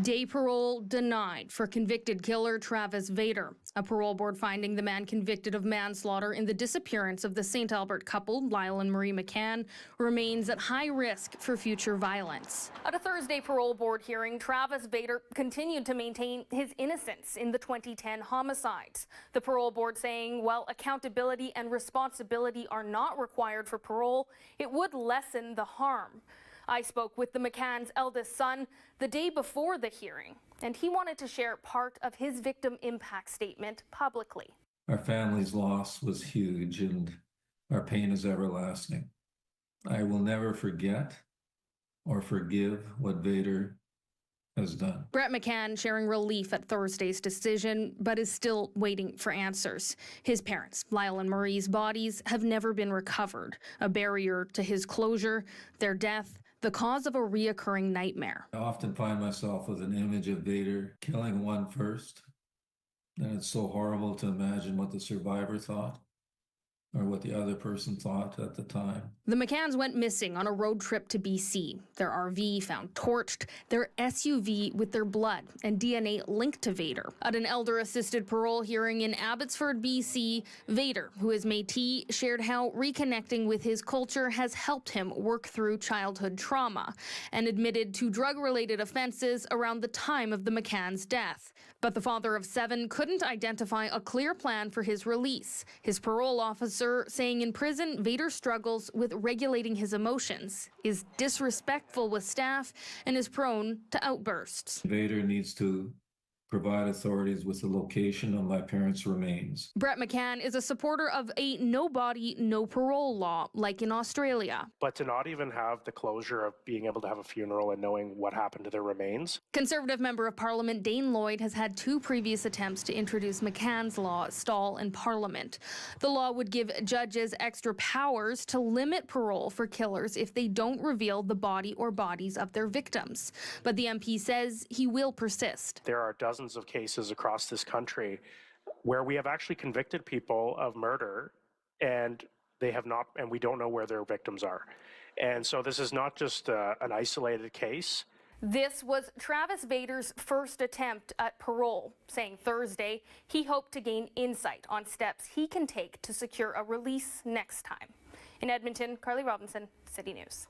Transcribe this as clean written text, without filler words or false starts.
Day parole denied for convicted killer Travis Vader. A parole board finding the man convicted of manslaughter in the disappearance of the St. Albert couple, Lyle and Marie McCann, remains at high risk for future violence. At a Thursday parole board hearing, Travis Vader continued to maintain his innocence in the 2010 homicides. The parole board saying while accountability and responsibility are not required for parole, it would lessen the harm. I spoke with the McCann's eldest son the day before the hearing, and he wanted to share part of his victim impact statement publicly. Our family's loss was huge, and our pain is everlasting. I will never forget or forgive what Vader has done. Brett McCann sharing relief at Thursday's decision, but is still waiting for answers. His parents, Lyle and Marie's bodies, have never been recovered, a barrier to his closure, their death, the cause of a reoccurring nightmare. I often find myself with an image of Vader killing one first, and it's so horrible to imagine what the survivor thought or what the other person thought at the time. The McCanns went missing on a road trip to BC. Their RV found torched, their SUV with their blood and DNA linked to Vader. At an elder-assisted parole hearing in Abbotsford, BC, Vader, who is Métis, shared how reconnecting with his culture has helped him work through childhood trauma and admitted to drug-related offenses around the time of the McCann's death. But the father of 7 couldn't identify a clear plan for his release. His parole officer saying in prison, Vader struggles with regulating his emotions, is disrespectful with staff, and is prone to outbursts. Vader needs to provide authorities with the location of my parents' remains. Brett McCann is a supporter of a no body, no parole law, like in Australia. But to not even have the closure of being able to have a funeral and knowing what happened to their remains. Conservative Member of Parliament Dane Lloyd has had 2 previous attempts to introduce McCann's law stall in Parliament. The law would give judges extra powers to limit parole for killers if they don't reveal the body or bodies of their victims. But the MP says he will persist. There are dozens of cases across this country where we have actually convicted people of murder and they have not, and we don't know where their victims are. And so this is not just an isolated case. This was Travis Vader's first attempt at parole, saying Thursday he hoped to gain insight on steps he can take to secure a release next time. In Edmonton, Carly Robinson, City News.